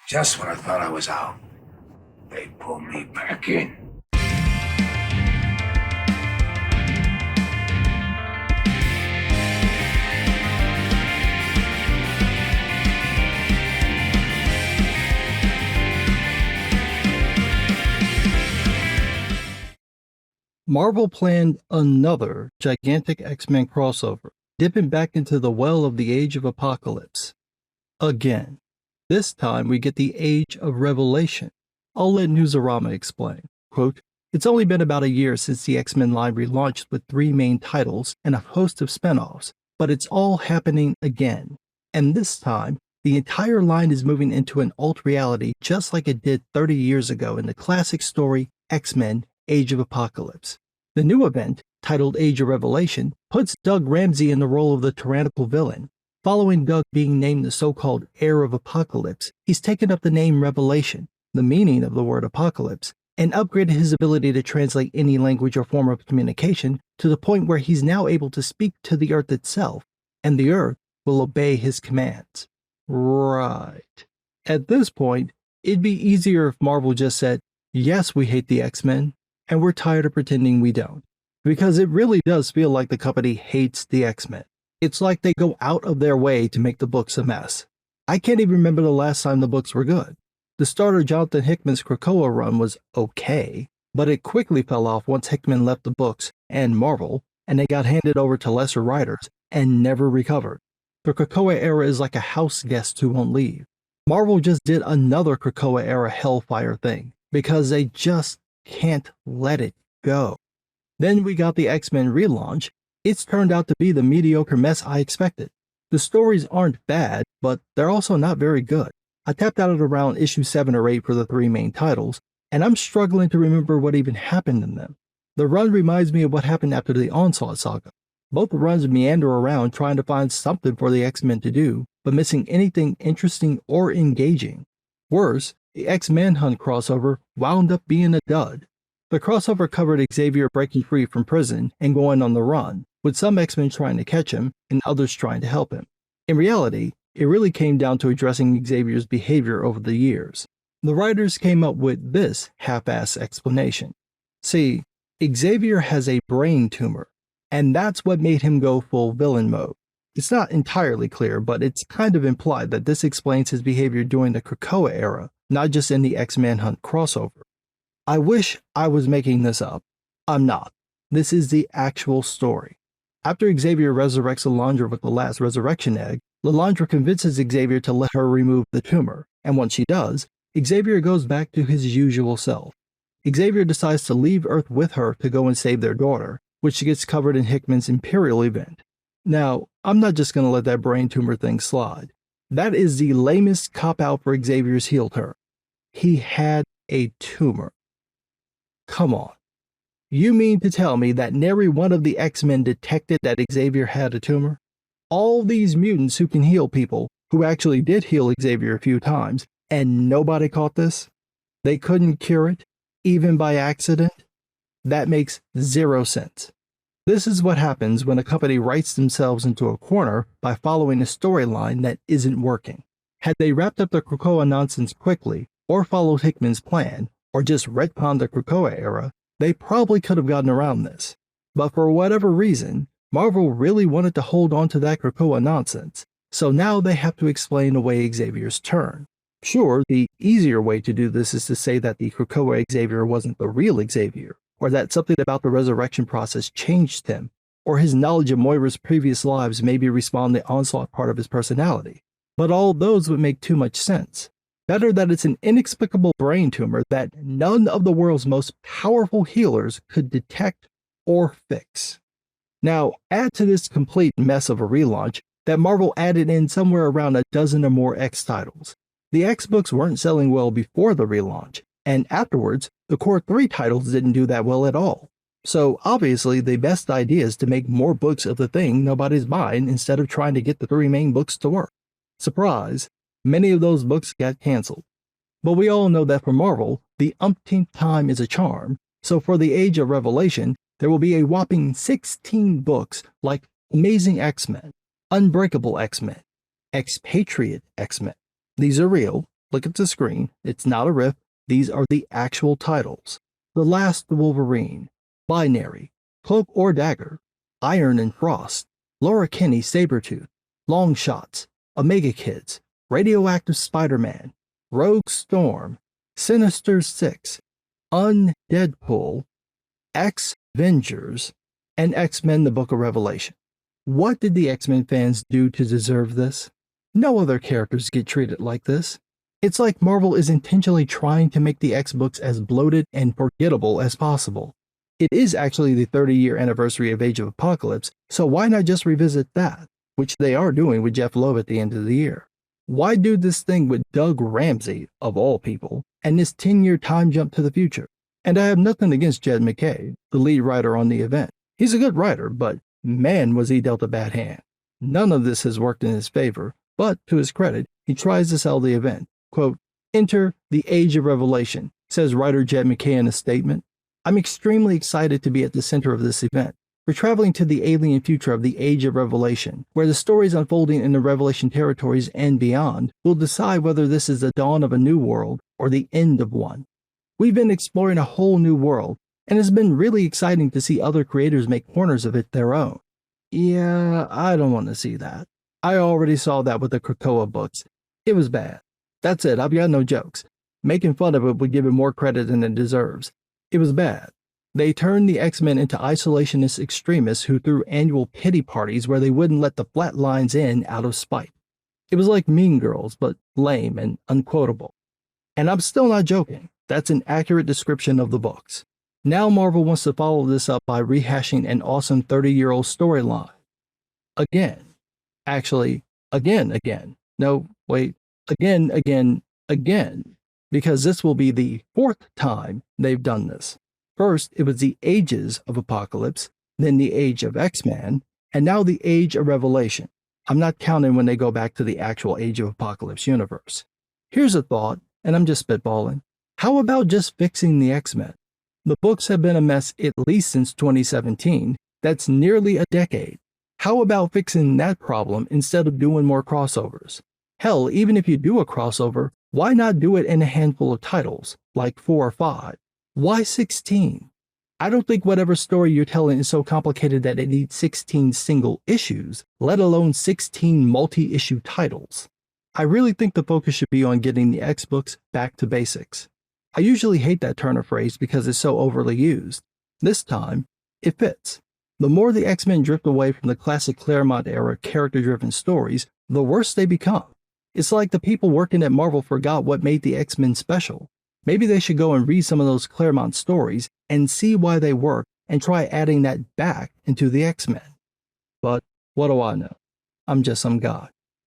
Just when I thought I was out, they pulled me back in. Marvel planned another gigantic X-Men crossover, dipping back into the well of the Age of Apocalypse. Again. This time we get the Age of Revelation. I'll let Newsarama explain. Quote, "It's only been about a year since the X-Men line relaunched with 3 main titles and a host of spin-offs, but it's all happening again. And this time, the entire line is moving into an alt reality just like it did 30 years ago in the classic story X-Men Age of Apocalypse. The new event, titled Age of Revelation, puts Doug Ramsey in the role of the tyrannical villain. Following Doug being named the so-called Heir of Apocalypse, he's taken up the name Revelation, the meaning of the word apocalypse, and upgraded his ability to translate any language or form of communication to the point where he's now able to speak to the Earth itself, and the Earth will obey his commands." Right. At this point, it'd be easier if Marvel just said, "Yes, we hate the X-Men, and we're tired of pretending we don't." Because it really does feel like the company hates the X-Men. It's like they go out of their way to make the books a mess. I can't even remember the last time the books were good. The start of Jonathan Hickman's Krakoa run was okay, but it quickly fell off once Hickman left the books and Marvel, and they got handed over to lesser writers and never recovered. The Krakoa era is like a house guest who won't leave. Marvel just did another Krakoa era Hellfire thing, because they just can't let it go. Then we got the X-Men relaunch. It's turned out to be the mediocre mess I expected. The stories aren't bad, but they're also not very good. I tapped out at around issue 7 or 8 for the 3 main titles, and I'm struggling to remember what even happened in them. The run reminds me of what happened after the Onslaught saga. Both runs meander around trying to find something for the X-Men to do, but missing anything interesting or engaging. Worse, the X-Manhunt crossover wound up being a dud. The crossover covered Xavier breaking free from prison and going on the run, with some X-Men trying to catch him and others trying to help him. In reality, it really came down to addressing Xavier's behavior over the years. The writers came up with this half-ass explanation. See, Xavier has a brain tumor, and that's what made him go full villain mode. It's not entirely clear, but it's kind of implied that this explains his behavior during the Krakoa era, not just in the X-Manhunt crossover. I wish I was making this up. I'm not. This is the actual story. After Xavier resurrects Lilandra with the last resurrection egg, Lilandra convinces Xavier to let her remove the tumor, and once she does, Xavier goes back to his usual self. Xavier decides to leave Earth with her to go and save their daughter, which gets covered in Hickman's Imperial event. Now, I'm not just going to let that brain tumor thing slide. That is the lamest cop-out for Xavier's heel turn. He had a tumor. Come on. You mean to tell me that nary one of the X-Men detected that Xavier had a tumor? All these mutants who can heal people, who actually did heal Xavier a few times, and nobody caught this? They couldn't cure it, even by accident? That makes 0 sense. This is what happens when a company writes themselves into a corner by following a storyline that isn't working. Had they wrapped up the Krakoa nonsense quickly, or followed Hickman's plan, or just retconned the Krakoa era, they probably could have gotten around this. But for whatever reason, Marvel really wanted to hold on to that Krakoa nonsense, so now they have to explain away Xavier's turn. Sure, the easier way to do this is to say that the Krakoa Xavier wasn't the real Xavier, or that something about the resurrection process changed him, or his knowledge of Moira's previous lives maybe respawned the Onslaught part of his personality. But all those would make too much sense. Better that it's an inexplicable brain tumor that none of the world's most powerful healers could detect or fix. Now, add to this complete mess of a relaunch that Marvel added in somewhere around a dozen or more X titles. The X books weren't selling well before the relaunch, and afterwards, the core 3 titles didn't do that well at all. So obviously the best idea is to make more books of the thing nobody's buying instead of trying to get the 3 main books to work. Surprise! Many of those books got cancelled. But we all know that for Marvel, the umpteenth time is a charm, so for the Age of Revelation, there will be a whopping 16 books like Amazing X-Men, Unbreakable X-Men, Expatriate X-Men. These are real, Look at the screen. It's not a riff. These are the actual titles. The Last Wolverine, Binary, Cloak or Dagger, Iron and Frost, Laura Kinney Sabretooth, Long Shots, Omega Kids, Radioactive Spider-Man, Rogue Storm, Sinister Six, Undeadpool, X-Vengers, and X-Men The Book of Revelation. What did the X-Men fans do to deserve this? No other characters get treated like this. It's like Marvel is intentionally trying to make the X-books as bloated and forgettable as possible. It is actually the 30-year anniversary of Age of Apocalypse, so why not just revisit that, which they are doing with Jeff Loeb at the end of the year? Why do this thing with Doug Ramsey, of all people, and this 10-year time jump to the future? And I have nothing against Jed McKay, the lead writer on the event. He's a good writer, but man was he dealt a bad hand. None of this has worked in his favor, but to his credit, he tries to sell the event. Quote, "Enter the Age of Revelation," says writer Jed McKay in a statement. "I'm extremely excited to be at the center of this event. We're traveling to the alien future of the Age of Revelation, where the stories unfolding in the Revelation territories and beyond will decide whether this is the dawn of a new world or the end of one. We've been exploring a whole new world, and it's been really exciting to see other creators make corners of it their own." Yeah, I don't want to see that. I already saw that with the Krakoa books. It was bad. That's it, I've got no jokes. Making fun of it would give it more credit than it deserves. It was bad. They turned the X-Men into isolationist extremists who threw annual pity parties where they wouldn't let the flatlines in out of spite. It was like Mean Girls, but lame and unquotable. And I'm still not joking. That's an accurate description of the books. Now Marvel wants to follow this up by rehashing an awesome 30-year-old storyline. Again. Actually, again. No, wait. Again, because this will be the 4th time they've done this. First, it was the Ages of Apocalypse, then the Age of X-Men, and now the Age of Revelation. I'm not counting when they go back to the actual Age of Apocalypse universe. Here's a thought, and I'm just spitballing. How about just fixing the X-Men? The books have been a mess at least since 2017. That's nearly a decade. How about fixing that problem instead of doing more crossovers? Hell, even if you do a crossover, why not do it in a handful of titles, like 4 or 5? Why 16? I don't think whatever story you're telling is so complicated that it needs 16 single issues, let alone 16 multi-issue titles. I really think the focus should be on getting the X-books back to basics. I usually hate that turn of phrase because it's so overly used. This time, it fits. The more the X-Men drift away from the classic Claremont-era character-driven stories, the worse they become. It's like the people working at Marvel forgot what made the X-Men special. Maybe they should go and read some of those Claremont stories and see why they work and try adding that back into the X-Men. But what do I know? I'm just some guy.